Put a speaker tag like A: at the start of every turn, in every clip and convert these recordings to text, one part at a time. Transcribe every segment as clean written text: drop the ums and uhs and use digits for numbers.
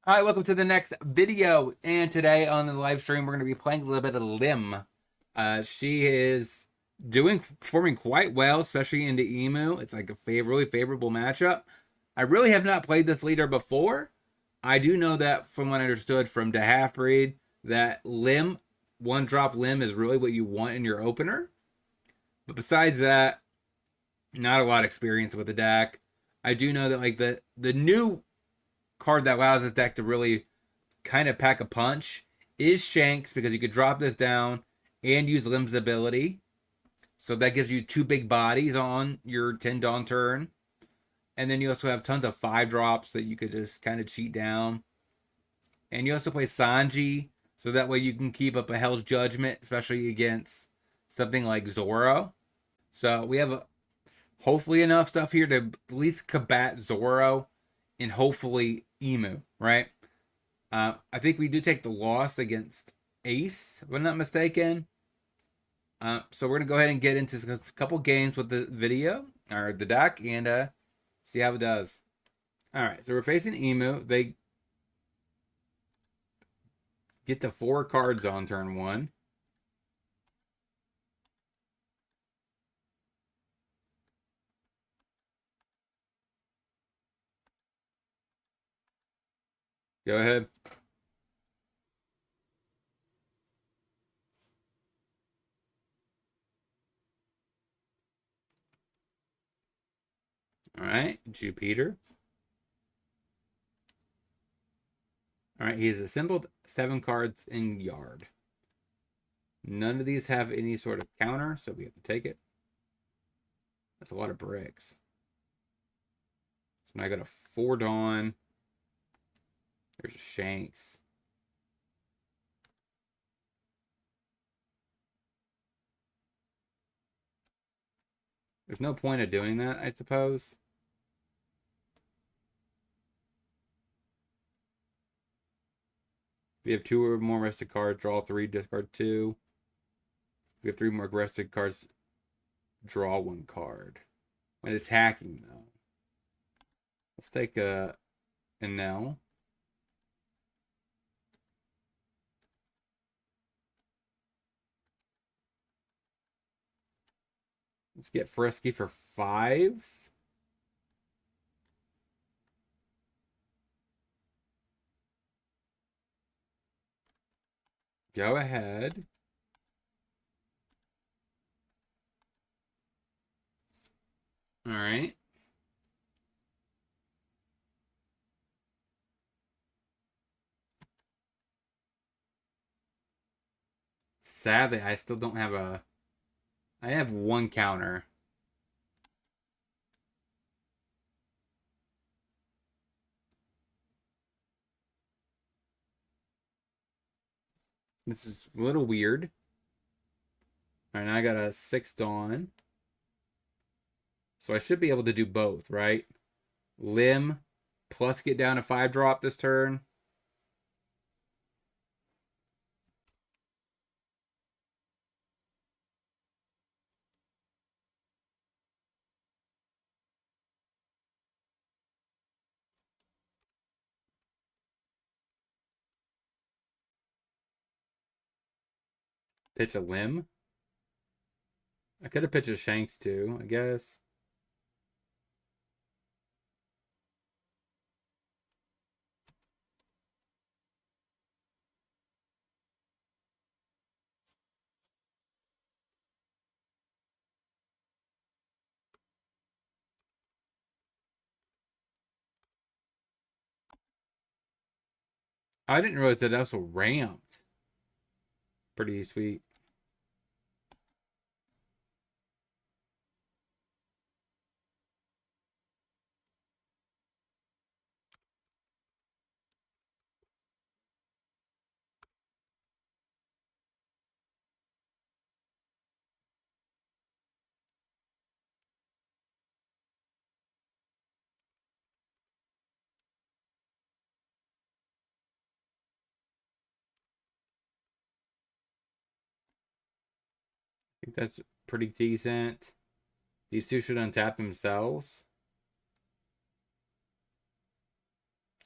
A: All right, welcome to the next video. And today on the live stream, we're going to be playing a little bit of Lim. She is performing quite well, especially into Emu. It's like a really favorable matchup. I really have not played this leader before. I do know that from what I understood from the half breed, that Lim, one drop Lim is really what you want in your opener. But besides that, not a lot of experience with the deck. I do know that like the new card that allows this deck to really kind of pack a punch is Shanks, because you could drop this down and use Lim's ability. So that gives you two big bodies on your 10 Dawn turn. And then you also have tons of 5 drops that you could just kind of cheat down. And you also play Sanji, so that way you can keep up a Hell's Judgment, especially against something like Zoro. So we have hopefully enough stuff here to at least combat Zoro and hopefully Emu, right? I think we do take the loss against Ace, if I'm not mistaken. So we're gonna go ahead and get into a couple games with the video or the deck and see how it does. All right, so we're facing Emu. They get to 4 cards on turn 1. Go ahead. All right, Jupiter. All right, he's assembled 7 cards in Yard. None of these have any sort of counter, so we have to take it. That's a lot of bricks. So now I got a 4 Dawn. There's a Shanks. There's no point of doing that, I suppose. If you have 2 or more rested cards, draw 3, discard 2. If you have 3 more rested cards, draw 1 card. When it's hacking, though. Let's take a Enel. Let's get Frisky for 5. Go ahead. All right. Sadly, I still don't have a... I have 1 counter. This is a little weird. All right, now I got a 6 Dawn. So I should be able to do both, right? Lim plus get down a 5 drop this turn. Pitch a Lim. I could have pitched a Shanks too, I guess. I didn't realize that also ramped. Pretty sweet. I think that's pretty decent. These two should untap themselves.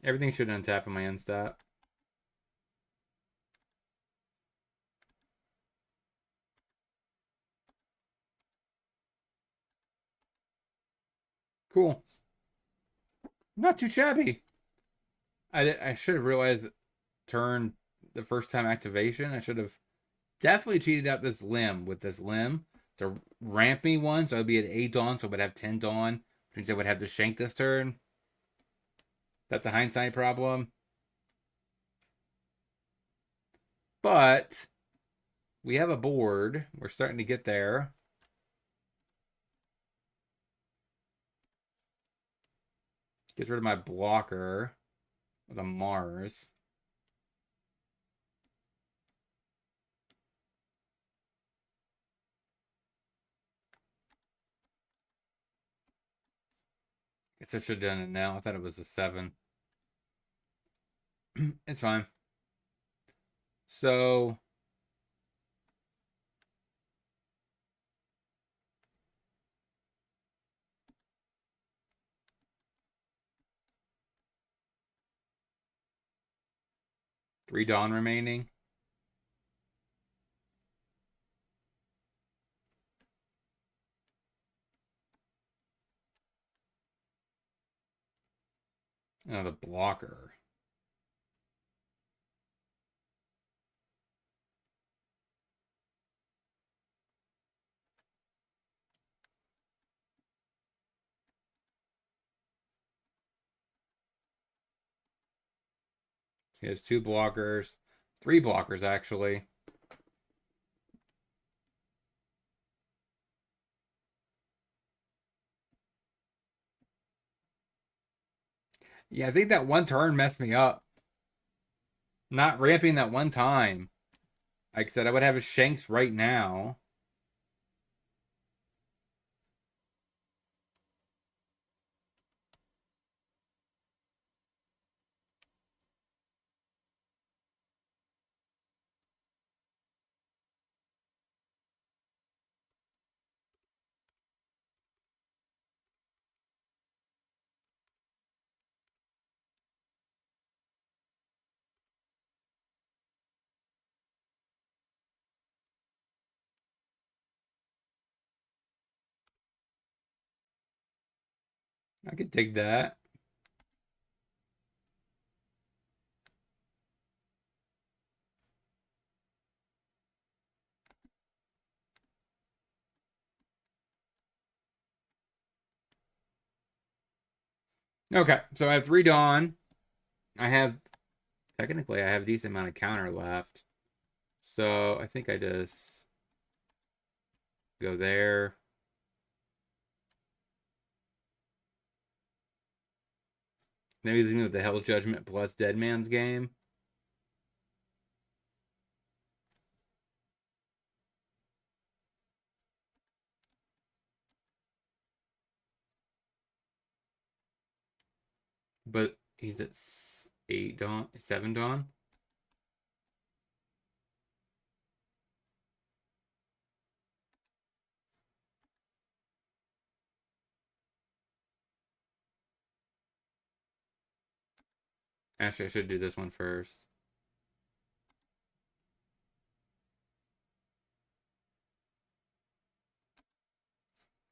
A: Everything should untap in my end stat. Cool. Not too shabby. I should have realized turn the first time activation. I should have definitely cheated out this limb with this limb to ramp me one, so I'd be at 8 Dawn, so I would have 10 Dawn, which means I would have to shank this turn. That's a hindsight problem. But we have a board. We're starting to get there. Gets rid of my blocker with a Mars. Guess I should have done it now. I thought it was a 7. It's fine. So 3 Dawn remaining. Oh, the blocker. He has 2 blockers. 3 blockers, actually. Yeah, I think that one turn messed me up. Not ramping that one time. Like I said, I would have a Shanks right now. I could dig that. Okay, so I have 3 Dawn. I have, technically, I have a decent amount of counter left. So I think I just go there. Maybe leave me with the Hell Judgment plus Dead Man's Game. But he's at 8 Dawn, 7 Dawn. Actually, I should do this one first.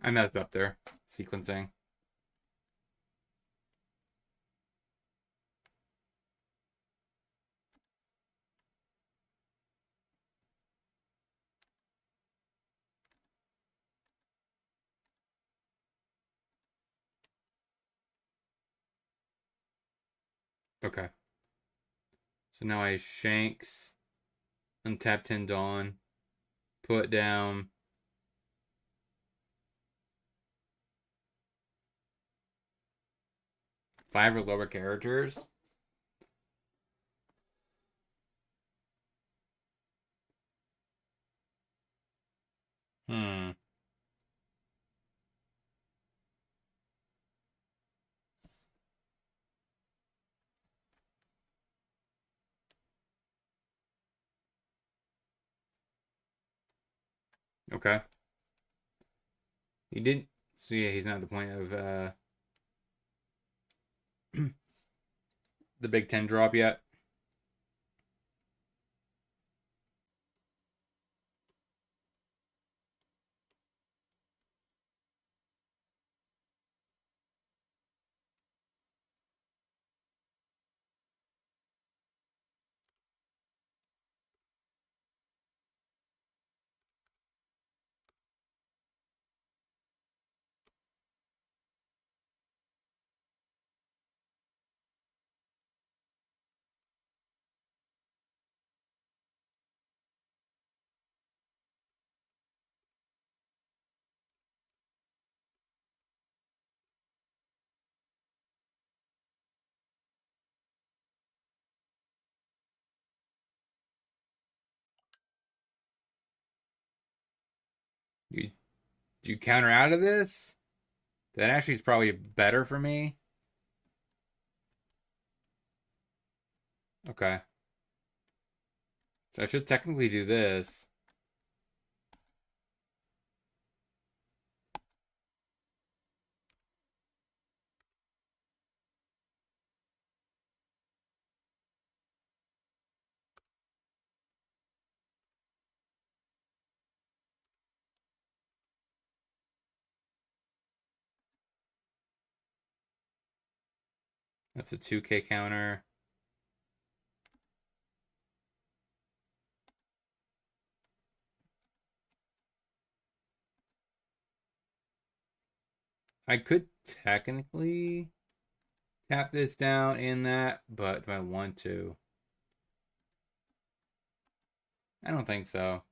A: I messed up there. Sequencing. Okay. So now I Shanks, untap 10 Dawn, put down 5 or lower characters. Hmm. Okay. He didn't. So yeah, he's not at the point of the Big Ten drop yet? You do you counter out of this? That actually is probably better for me. Okay. So I should technically do this. That's a 2K counter. I could technically tap this down in that, but do I want to? I don't think so.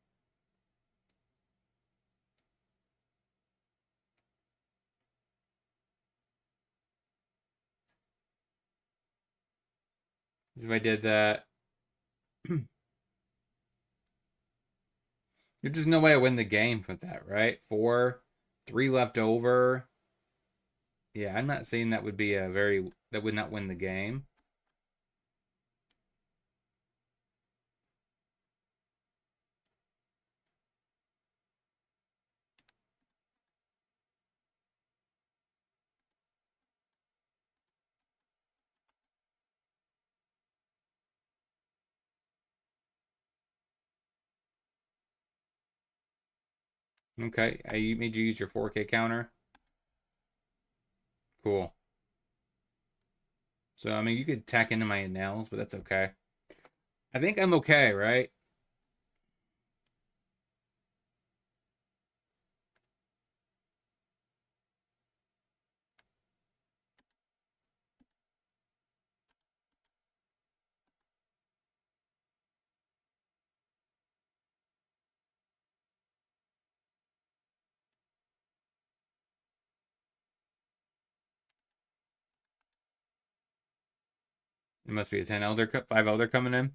A: If I did that, there's just no way I win the game with that, right? Four, three left over. Yeah, I'm not saying that would be that would not win the game. Okay, I made you use your 4K counter. Cool. So, I mean, you could tack into my nails, but that's okay. I think I'm okay, right? It must be a 10 elder, 5 elder coming in.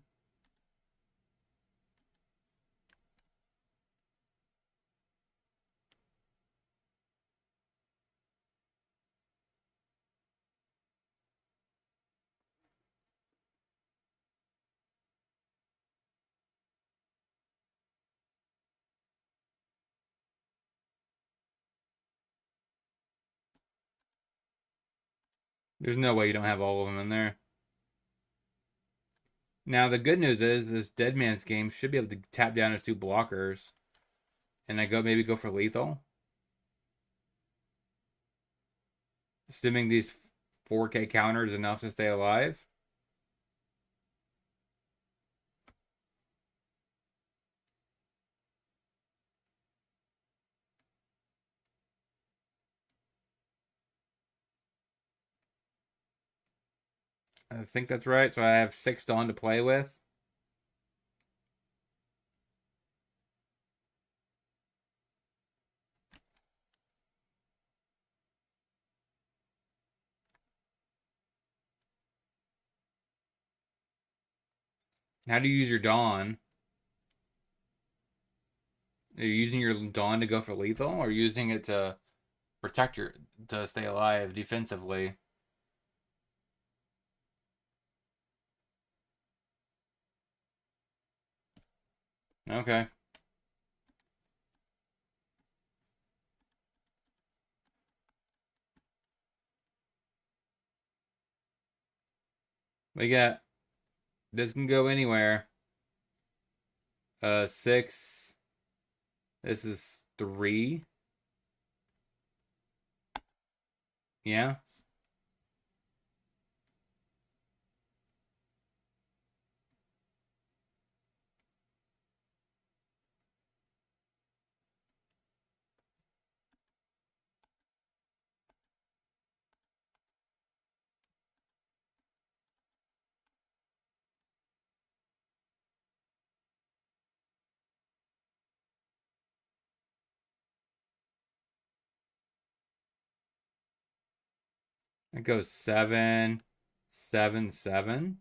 A: There's no way you don't have all of them in there. Now, the good news is this Dead Man's game should be able to tap down his two blockers. And I maybe go for lethal. Assuming these 4K counters enough to stay alive. I think that's right. So I have 6 Dawn to play with. How do you use your Dawn? Are you using your Dawn to go for lethal, or using it to protect to stay alive defensively? Okay. We got this can go anywhere. 6. This is 3. Yeah. It goes 7, 7, 7.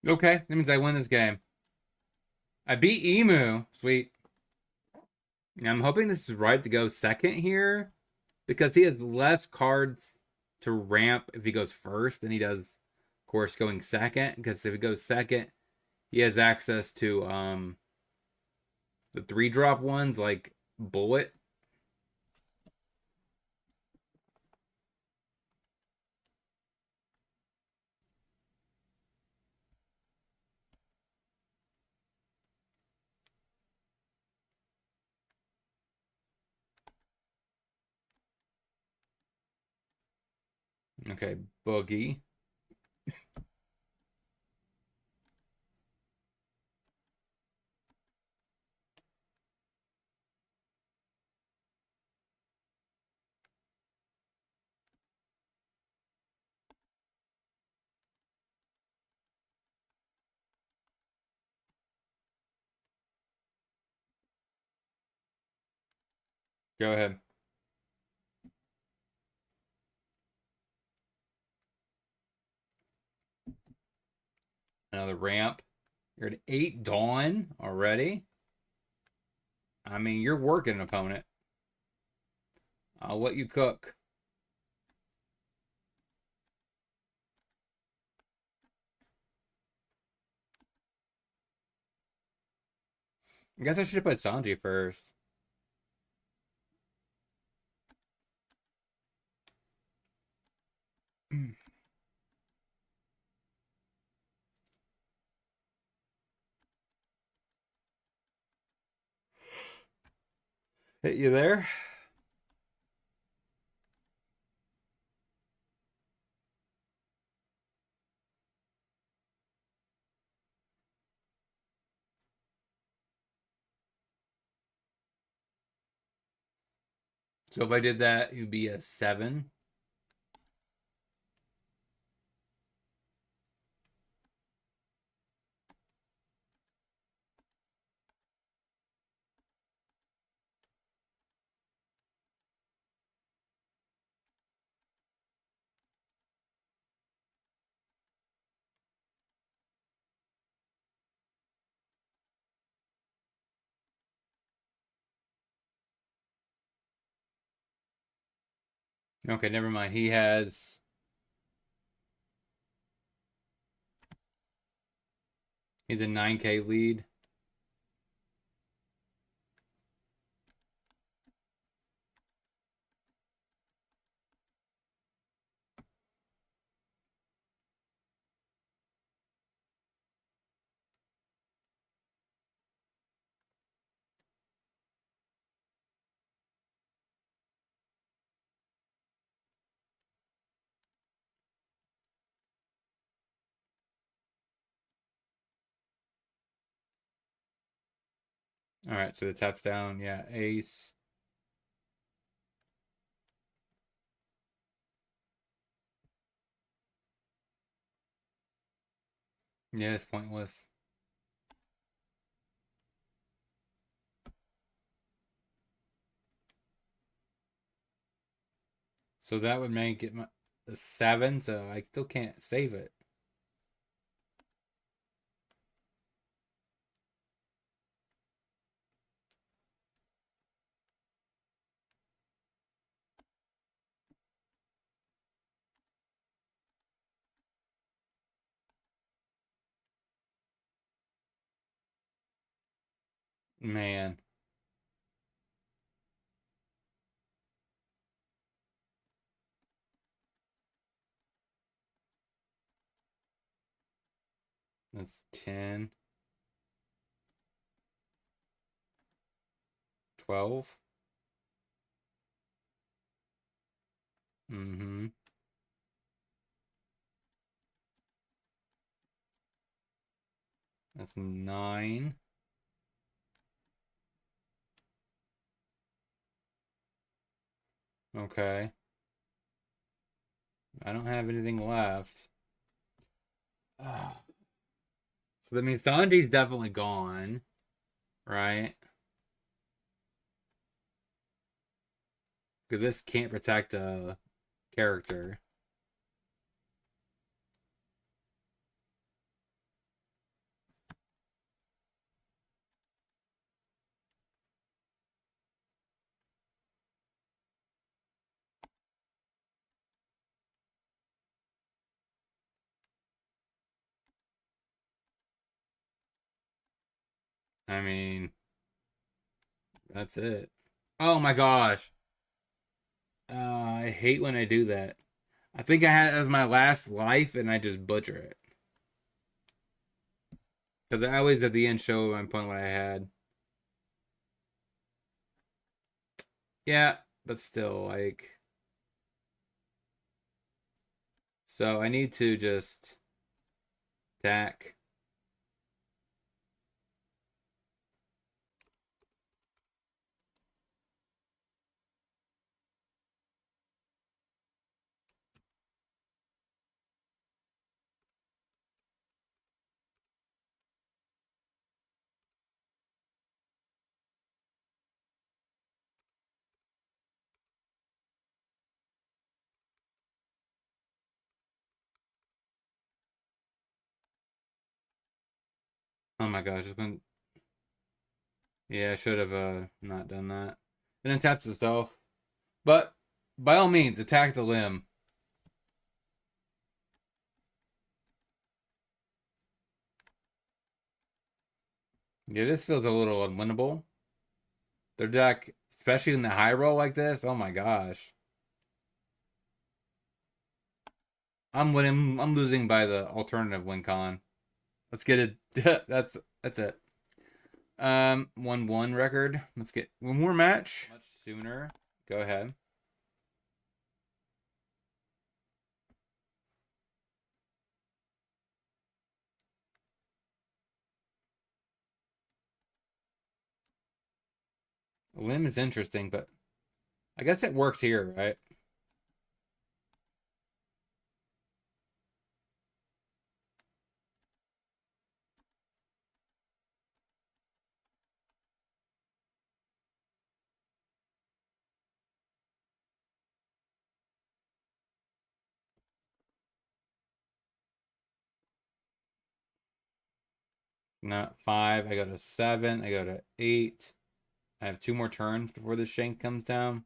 A: Okay, that means I win this game. I beat Emu. Sweet. I'm hoping this is right to go second here because he has less cards to ramp if he goes first than he does, of course, going second. Because if he goes second, he has access to the 3-drop ones like Bullet. Okay, Boogie. Go ahead. Another ramp. You're at 8 Dawn already. I mean, you're working, opponent. I'll let you cook. I guess I should have put Sanji first. Hit you there. So if I did that, it would be a 7. Okay, never mind. He's a 9K lead. All right, so the tap's down. Yeah, ace. Yeah, it's pointless. So that would make it a 7, so I still can't save it. Man. That's 10. 12. Mm-hmm. That's 9. Okay. I don't have anything left. Ah. So that means Sanji's definitely gone, right? Because this can't protect a character. I mean, that's it. Oh my gosh. I hate when I do that. I think I had it as my last life and I just butcher it. Because I always at the end show my opponent what I had. Yeah, but still, like. So I need to just attack. Oh my gosh, it's been. Yeah, I should have not done that. And then taps itself. But by all means, attack the limb. Yeah, this feels a little unwinnable. Their deck, especially in the high roll like this, oh my gosh. I'm winning. I'm losing by the alternative win con. Let's get it. That's it. 1-1 record. Let's get one more match. Much sooner. Go ahead. Limb is interesting, but I guess it works here, right? Not 5. I go to 7. I go to 8. I have 2 more turns before the shank comes down.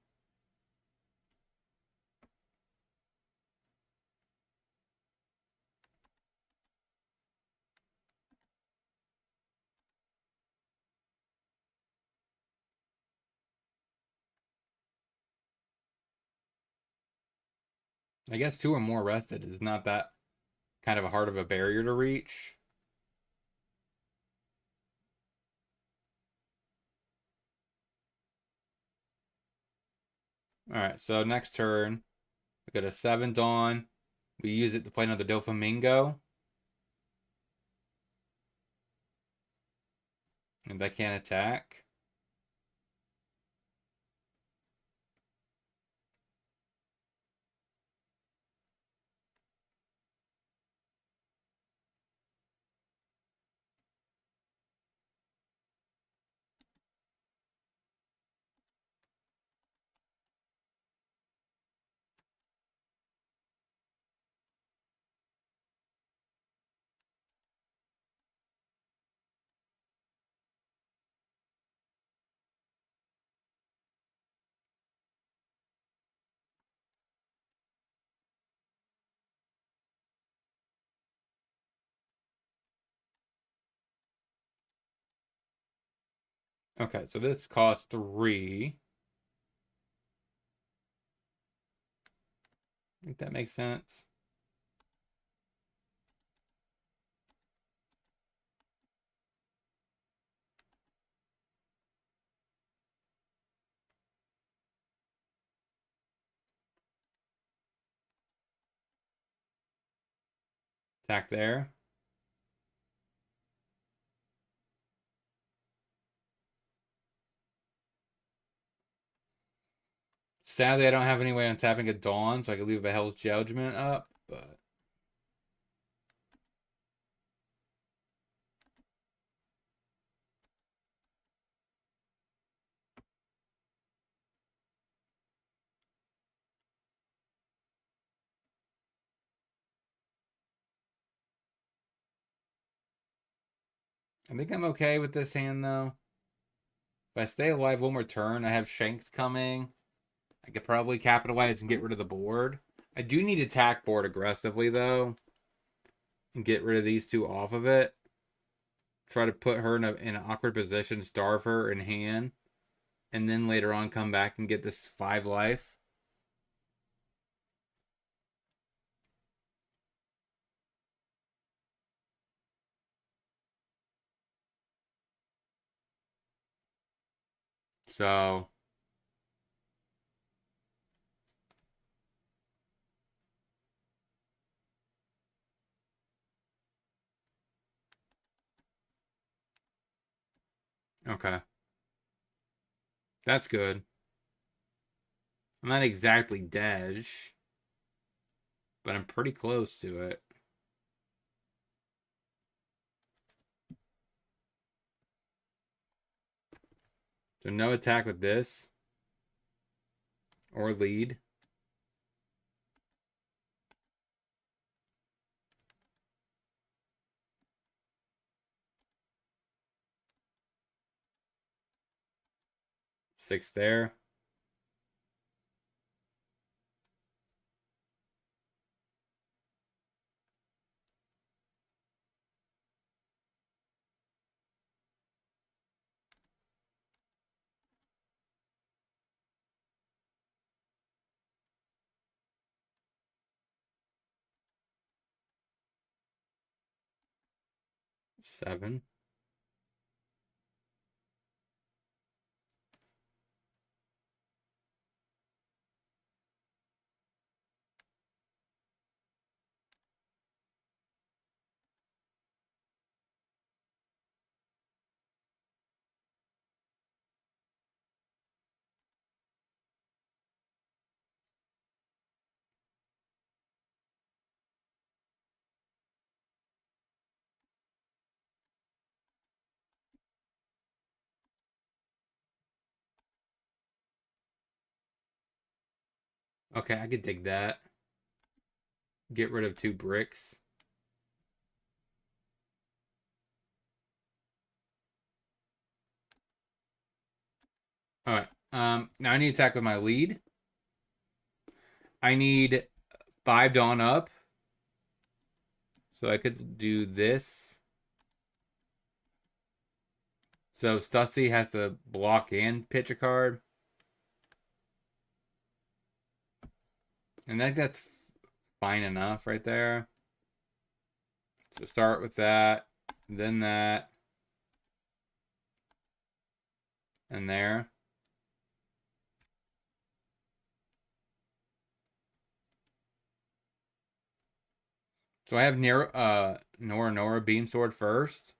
A: I guess 2 or more rested is not that kind of a hard of a barrier to reach. All right, so next turn, we go to 7 Dawn. We use it to play another Doflamingo. And they can't attack. Okay, so this costs 3. I think that makes sense. Attack there. Sadly, I don't have any way on tapping a Dawn, so I could leave a Hell's Judgment up, but I think I'm okay with this hand, though. If I stay alive one more turn, I have Shanks coming. I could probably capitalize and get rid of the board. I do need to attack board aggressively, though, and get rid of these two off of it. Try to put her in an awkward position, starve her in hand, and then later on come back and get this 5 life. So, okay. That's good. I'm not exactly Dej, but I'm pretty close to it. So no attack with this. Or lead. Six there. Seven. Okay, I could dig that. Get rid of 2 bricks. Alright. Now I need to attack with my lead. I need 5 Dawn up. So I could do this. So Stussy has to block and pitch a card. And I think that's fine enough right there. So start with that, then that, and there. So I have Nora Beam Sword first.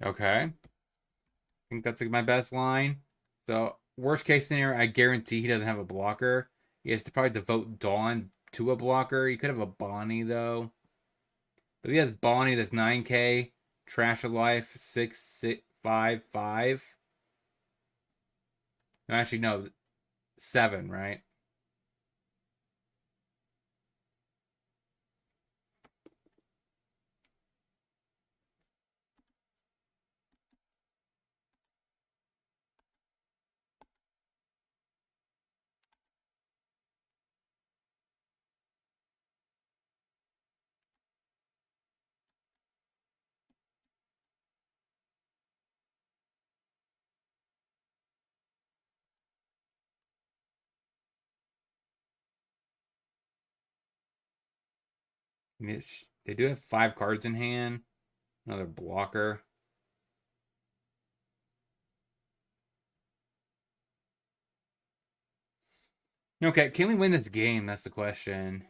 A: Okay. I think that's like my best line. So worst case scenario, I guarantee he doesn't have a blocker. He has to probably devote Dawn to a blocker. He could have a Bonnie though. But if he has Bonnie that's 9k, Trash of Life 6, 6, 5, 5. No, actually, no, 7, right? They do have 5 cards in hand. Another blocker. Okay, can we win this game? That's the question.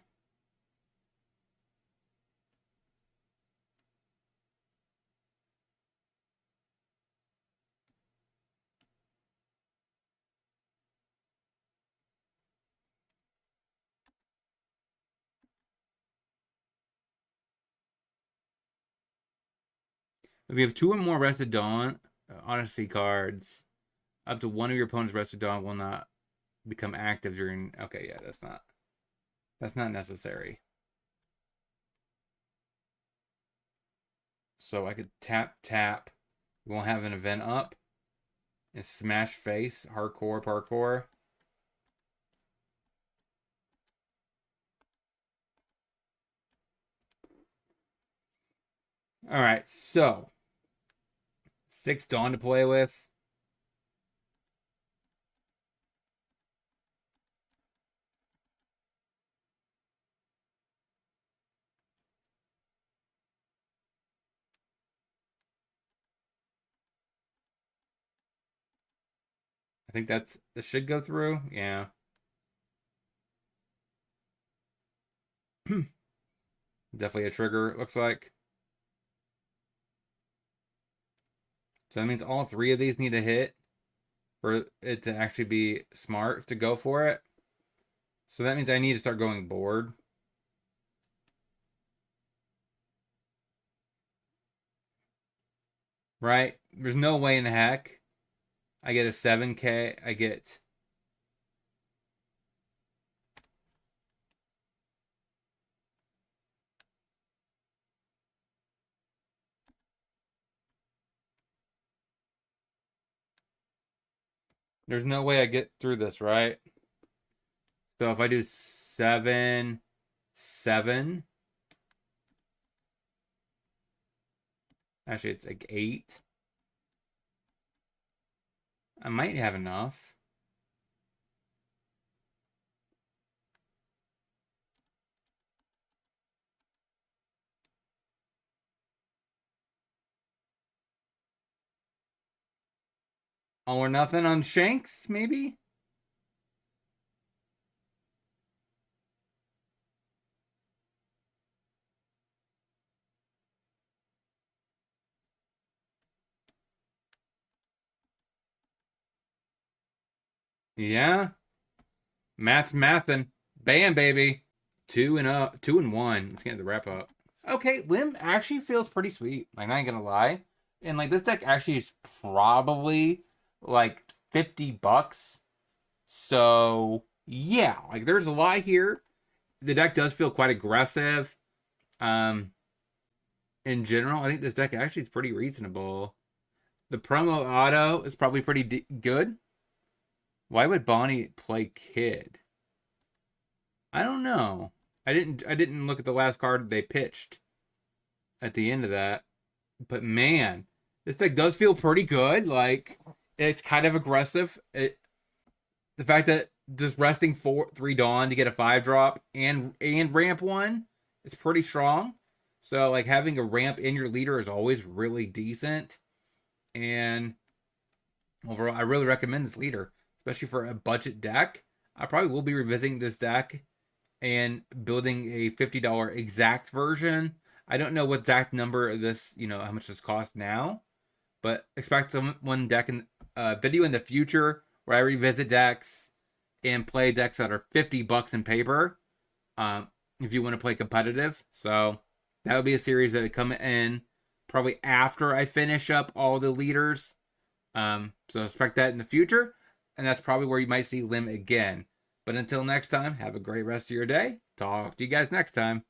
A: If you have 2 or more Rested Dawn Odyssey cards, up to one of your opponent's Rested Dawn will not become active during. Okay, yeah, that's not necessary. So I could tap. We won't have an event up. And smash face, hardcore, parkour. All right, so 6 Dawn to play with. I think this should go through. Yeah. Definitely a trigger, it looks like. So that means all 3 of these need to hit for it to actually be smart to go for it. So that means I need to start going board. Right? There's no way in the heck I get a 7K. I get. There's no way I get through this, right? So if I do 7, 7. Actually, it's like 8. I might have enough. All or nothing on Shanks, maybe? Yeah. Math's mathin'. Bam, baby. 2-1. Let's get the wrap up. Okay, Lim actually feels pretty sweet. Like, not gonna lie. And like this deck actually is probably like $50. So yeah, like there's a lot here. The deck does feel quite aggressive. Um, in general, I think this deck actually is pretty reasonable. The promo auto is probably pretty good. Why would Bonnie play Kid? I don't know. I didn't look at the last card they pitched at the end of that. But man, this deck does feel pretty good. Like it's kind of aggressive. The fact that just resting 3 Dawn to get a 5-drop and ramp 1 is pretty strong. So like having a ramp in your leader is always really decent. And overall, I really recommend this leader, especially for a budget deck. I probably will be revisiting this deck and building a $50 exact version. I don't know what exact number of this, how much this costs now, but expect one deck in video in the future where I revisit decks and play decks that are $50 in paper. If you want to play competitive, so that would be a series that would come in probably after I finish up all the leaders. So expect that in the future, and that's probably where you might see Lim again. But until next time, have a great rest of your day. Talk to you guys next time.